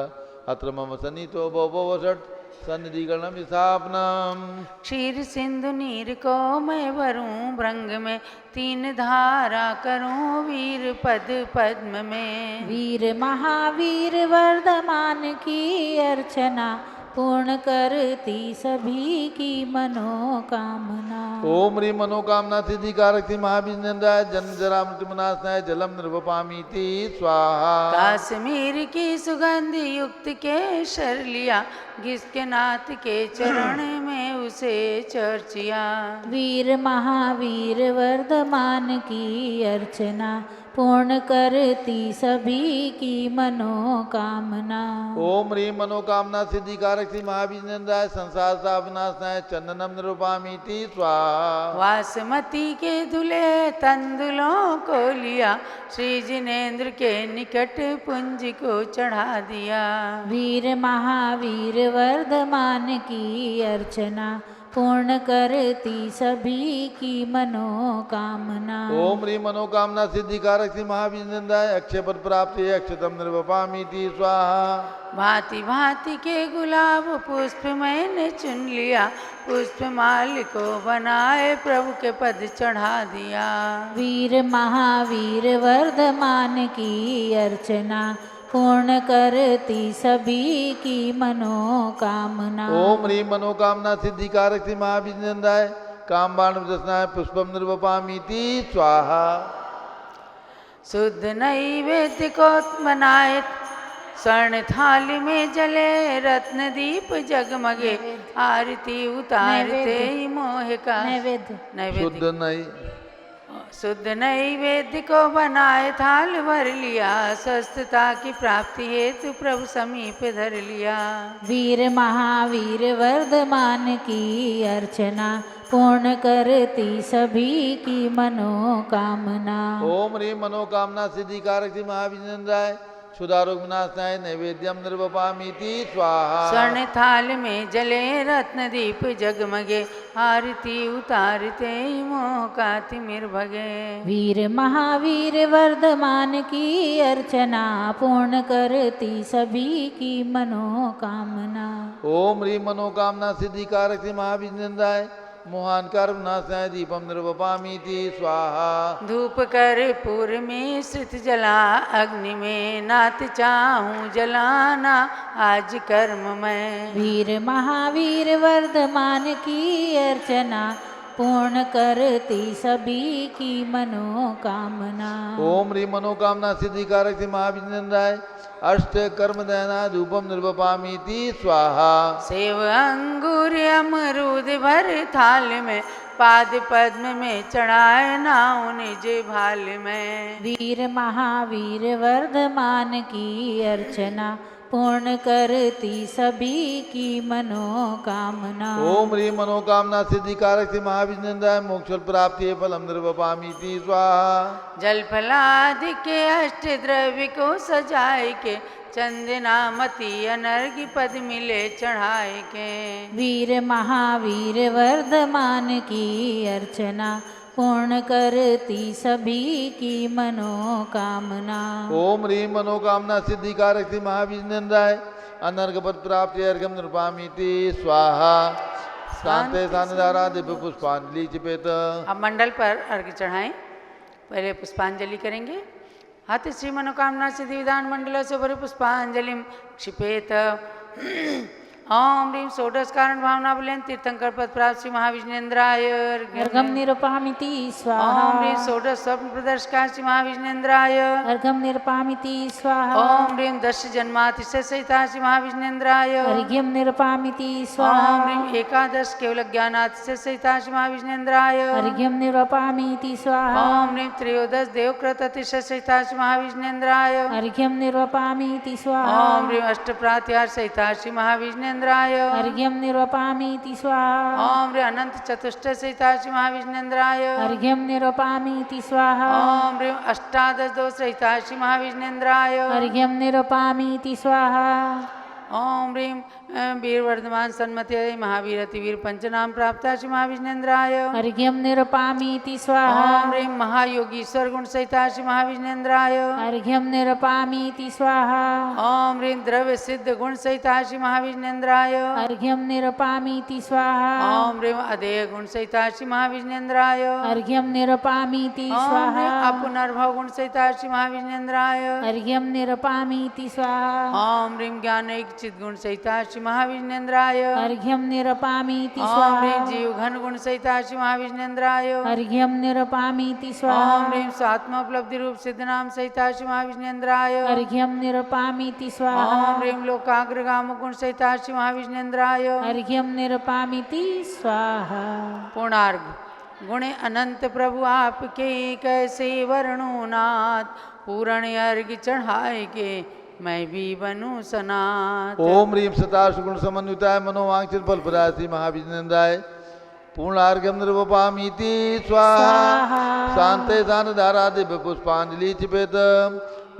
अत्र मम सन्निधो भव षट् सन्निधिकरणम स्थापनम। क्षीर सिंधु नीर को मैं भरूं भृंग में, तीन धारा करूं वीर पद पद्म में। वीर महावीर वर्धमान की अर्चना, पूर्ण करती सभी की मनोकामना। ओम ह्रीं मनोकामना सिद्धिकारक श्री महाविष्णुन्द्राय जन्म जरा मृत्युमनाशनाय जलम निर्वपामीति स्वाहा। काश्मीर की सुगंध युक्त केसर लिया, जिसके नाथ के चरण में उसे चर्चिया। वीर महावीर वर्धमान की अर्चना, पूर्ण करती सभी की मनोकामना। ओम ह्रीं मनोकामना सिद्धिकारक श्री महाविष्णुन्द्राय संसार साविनाशनाय चंदनम निरूपामीति स्वाहा। वासमती के दुले तंदुलों को लिया, श्री जिनेन्द्र के निकट पुंज को चढ़ा दिया। वीर महावीर वर्धमान की अर्चना, पूर्ण करती सभी की मनोकामना। ओम ह्रीं मनोकामना सिद्धिकारक श्री महाविष्णुदाय अक्षय पद प्राप्ति अक्षतम निर्वपामीति स्वाहा। भांति भांति के गुलाब पुष्प मैंने चुन लिया, पुष्प माल को बनाए प्रभु के पद चढ़ा दिया। वीर महावीर वर्धमान की अर्चना पूर्ण करती सभी की मनोकामना। ओम ह्रीं मनोकामना सिद्धिकारक श्री महाविष्णुदाय काम बाण दसनाय पुष्पम निर्वपामीति स्वाहा। शुद्ध नैवेद्य को बनाए स्वर्ण थाली में जले रत्न दीप जगमगे, आरती उतारते ही मोह का नैवेद्य शुद्ध नहीं शुद्ध नैवेद्य को बनाए थाल भर लिया, स्वस्थता की प्राप्ति हेतु प्रभु समीप धर लिया। वीर महावीर वर्धमान की अर्चना पूर्ण करती सभी की मनोकामना। ओम ह्रीं मनोकामना सिद्धिकारक श्री महाविष्णुदाय सुधारोग विनाशाय नैवेद्यम निर्वपामीति स्वाहा। स्वर्ण थाल में जले रत्न दीप जगमगे, आरती उतारते ही मोह का तिमिर भगे। वीर महावीर वर्धमान की अर्चना पूर्ण करती सभी की मनोकामना। ओम ह्रीं मनोकामना सिद्धिकारक श्री महाविष्णुदाय मोहानकार विनाशाय दीपम निर्वपामीति स्वाहा। धूप कर्पूर में श्रित जला अग्नि में, नाथ चाहूं जलाना आज कर्म में। वीर महावीर वर्धमान की अर्चना पूर्ण करती सभी की मनोकामना। ओम ह्रीं मनोकामना सिद्धिकारक श्री महाविष्णुदाय अष्ट कर्म दयना धूपम निर्वपामीति स्वाहा। सेव अंगूर अमरूद भर थाल में, पाद पद्म में चढ़ाए नाउ निज भाल में। वीर महावीर वर्धमान की अर्चना पूर्ण करती सभी की मनोकामना। ओम ह्रीं मनोकामना सिद्धिकारक श्री महाविष्णुदाय मोक्ष प्राप्ति फलम निर्वपामीति स्वाहा। जल फलादि के अष्ट द्रव्य को सजाए के, चंदना मती अनर्घ्य पद मिले चढ़ाए के। वीर महावीर वर्धमान की अर्चना पूर्ण करती सभी की मनोकामना। ओम ह्रीं मनोकामना सिद्धिकारक श्री महाविष्णुदाय अनर्घ पद प्राप्ति अर्घ्यम निर्वपामीति स्वाहा। शांते सानधारा दिव्य पुष्पांजलि चिपेत। अब मंडल पर अर्घ्य चढ़ाएं। पहले पुष्पांजलि करेंगे। हाथ श्री मनोकामना सिद्धि विधान मंडल से भरे पुष्पांजलि क्षिपेत। ओम ह्रीं षोडश कारण भावना बुलेन तीर्थंकर पद प्राप्त श्री महाविष्णुन्द्राय अर्घम निरुपामिति स्वाहा। ओम ह्रीं षोडश स्वप्न प्रदर्शका श्री महाविष्णुन्द्राय अर्घम निरुपामिति स्वाहा। ओम ह्रीं दश जन्मातिशय सहिता श्री महाविष्णुन्द्राय अर्घ्यम निरुपामिति स्वाहा। ओम ह्रीं एकादश केवल ज्ञानातिशय सहिता श्री महाविष्णुन्द्राय अर्घ्यम निरुपामिति स्वाहा। ओम ह्रीं त्रयोदश देवकृत अतिशय सहिता श्री महाविष्णुन्द्राय अर्घ्यम निरुपामिति स्वाहा। ओम ह्रीं अष्ट प्रात्यार सहिता श्री महाविष्णुन्द्राय अर्घ्यम निरुपामिति स्वाहा। ओम ह्रीं अनंत चतुष्ट सहिता श्री महाविष्णुन्द्राय अर्घ्यम निरुपामिति स्वाहा। ओम ह्रीं अष्टादश दोष सहिता श्री महाविष्णुन्द्राय अर्घ्यम निरुपामिति स्वाहा। ओम ह्रीं वीर वर्धमान सन्मति महावीर अतिवीर पंचनाम प्राप्त श्री महाविष्णुन्द्राय अर्घ्यम निरुपामिति स्वाहा। ओम ह्रीं महायोगीश्वर गुण सहिता श्री महाविष्णुन्द्राय अर्घ्यम निरुपामिति स्वाहा। ओम ह्रीं द्रव्य सिद्ध गुण सहिता श्री महाविष्णुन्द्राय अर्घ्यम निरुपामिति स्वाहा। ओम ह्रीं अधेय गुण सहिता श्री महाविष्णुन्द्राय अर्घ्यम निरुपामिति ओम स्वाहा। ह्रीं अपुनर्भव गुण सहिता श्री महाविष्णुन्द्राय अर्घ्यम निरुपामिति स्वाहा। ओम ह्रीं ज्ञान चित गुण सहिता श्री महाविष्णुन्द्राय अर्घ्यम निरुपामिति ओम स्वाहा। ह्रीं जीव घन गुण सहिता श्री महाविष्णुन्द्राय अर्घ्यम निरुपामिति स्वाहा। ओम ह्रीं स्वात्मोपलब्धि रूप सिद्ध नाम सहिता श्री महाविष्णुन्द्राय अर्घ्यम निरुपामिति स्वाहा। ओम ह्रीं लोकाग्रगाम गुण सहिता श्री महाविष्णुन्द्राय अर्घ्यम निरुपामिति स्वाहा। पूर्णार्घ। गुणे अनंत प्रभु आपके कैसे वर्णो नाथ, पूर्ण अर्घ चढ़ाए के मैं भी बनूं सनात। ओम ह्रीं सताश गुण समन्विताय मनोवांछित फल प्रदायत्री महाविष्णुदाय पूर्णार्घ्यम निर्वपामीति स्वाहा। शांते सानधारा दिव्य पुष्पांजलि चिपेत।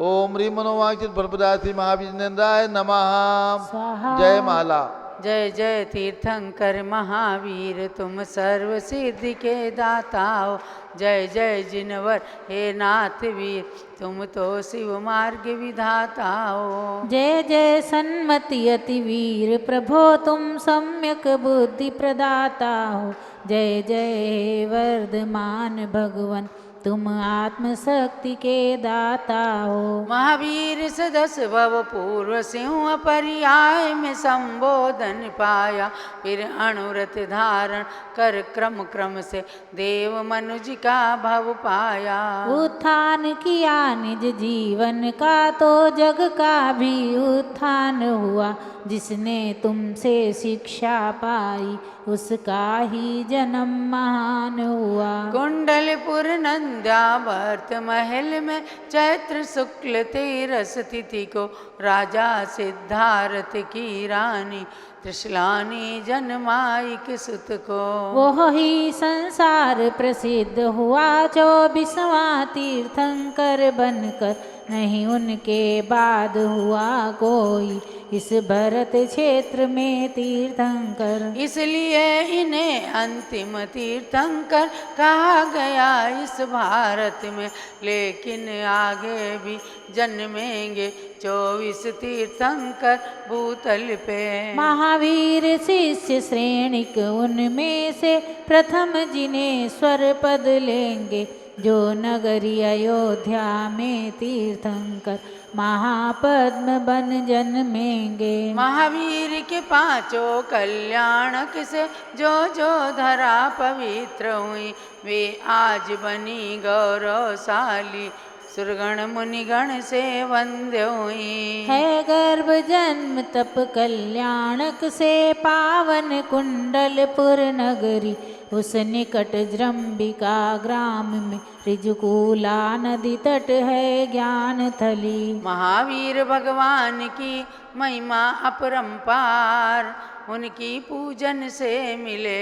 ओम ह्रीं मनोवांछित फल प्रदायत्री महाविष्णुदाय नमः। स्वाहा। जय माला। जय जय तीर्थंकर महावीर तुम सर्व सिद्धि के दाता हो। जय जय जिनवर हे नाथ वीर तुम तो शिव मार्ग विधाता हो। जय जय सन्मति अति वीर प्रभो तुम सम्यक बुद्धि प्रदाता हो। जय जय हे वर्धमान भगवन तुम आत्मशक्ति के दाता हो। महावीर सदस्य भव पूर्व सिंह पर्याय में संबोधन पाया। फिर अनुरत धारण कर क्रम क्रम से देव मनुज का भव पाया। उत्थान किया निज जीवन का तो जग का भी उत्थान हुआ। जिसने तुमसे शिक्षा पाई उसका ही जन्म महान हुआ। कुंडलपुर नंद्यावर्त महल में चैत्र शुक्ल तेरस तिथि को राजा सिद्धार्थ की रानी त्रिशलानी जन्माई के सुत को। वो ही संसार प्रसिद्ध हुआ 24वां तीर्थंकर बनकर। नहीं उनके बाद हुआ कोई इस भरत क्षेत्र में तीर्थंकर। इसलिए इन्हें अंतिम तीर्थंकर कहा गया इस भारत में। लेकिन आगे भी जन्मेंगे 24 तीर्थंकर भूतल पे। महावीर शिष्य श्रेणिक उनमें से प्रथम जिन्हें स्वर पद लेंगे। जो नगरी अयोध्या में तीर्थंकर महापद्म बन जन्मेंगे। महावीर के पांचों कल्याणक से जो जो धरा पवित्र हुई वे आज बनी गौरवशाली सुरगण मुनिगण से वंद्य हुई। है गर्भ जन्म तप कल्याणक से पावन कुंडलपुर नगरी। उस निकट जृंबिका ग्राम में ऋजुकूला नदी तट है ज्ञान थली। महावीर भगवान की महिमा अपरंपार उनकी पूजन से मिले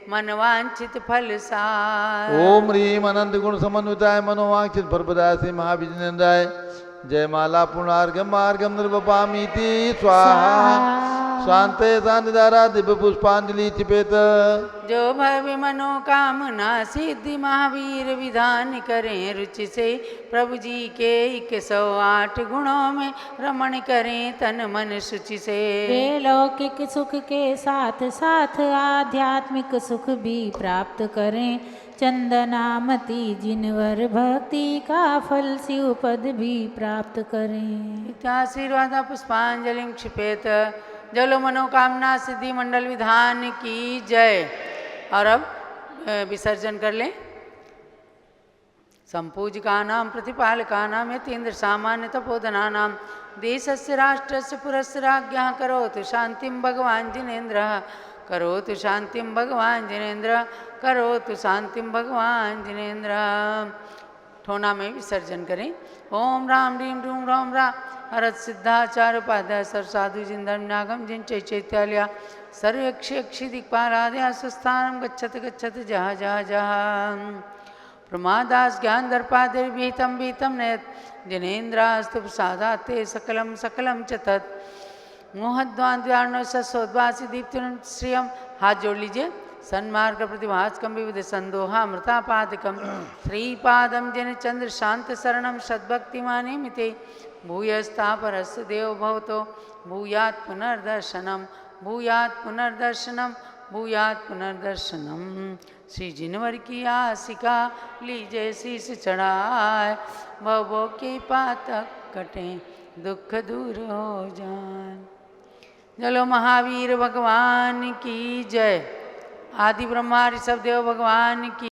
मनवांछित फल सार। ओम ह्रीम अनंत गुण समन्विताय मनोवांछित फलप्रदाय श्री महाविजनेन्द्राय जय माला पुणार्घम मार्गम निर्वपामीति स्वाहा। शांते सानिधारा दिव्य पुष्पांजलि चिपेत। जो भव्य मनोकामना सिद्धि महावीर विधान करें रुचि से। प्रभु जी के 108 गुणों में रमण करें तन मन शुचि से। वे लौकिक सुख के साथ साथ आध्यात्मिक सुख भी प्राप्त करें। चंदनामती जिनवर भक्ति का फल शिव पद भी प्राप्त करें। इत्याशीर्वाद पुष्पांजलि क्षिपेत। जलो मनोकामना सिद्धि मंडल विधान की जय। और अब विसर्जन कर लें। संपूजिका नाम प्रतिपालका नाम यतीन्द्र सामान्य तपोधना नाम देशस्य राष्ट्रस्य पुरस्य राज्ञः करोतु शांतिं भगवान जिनेन्द्र। करोतु शांतिं भगवान जिनेन्द्र। करोतु शांतिं भगवान जिनेन्द्र। ठोना में विसर्जन करें। ओम राम रीम रूम राम रा हरत सिद्धाचार्य उपाध्याय सर साधु जिन धर्मनागम जिन चैत्यालया सर्वयक्षि यक्षि दिक्पालादया स्वस्थानम गच्छत गच्छत जहा जहा जहा। प्रमादास ज्ञान दर्पादिर्भीतम भीतम नयत जिनेन्द्रास्तु प्रसादाते सकलम सकलम च तत्। मोहद्वान्व्यार्णव सस्वद्वासी दीप्तिम श्रियम। हाथ जोड़ लीजिए। सन्मार्ग प्रतिभास्कम विविध संदोहा मृतापादकम श्रीपादम जन चंद्र शांत शरणम सद्भक्तिमाने मिते। भूयस्तापरस्य देव भवतो भूयात् पुनर्दर्शनम भूयात् पुनर्दर्शनम भूयात् पुनर्दर्शनम। श्री जिनवर की आसिका लीजिए शीश चढ़ाए। भवों के पातक कटे दुख दूर हो जाए। चलो महावीर भगवान की जय। आदि ब्रह्मा ऋषभ देव भगवान की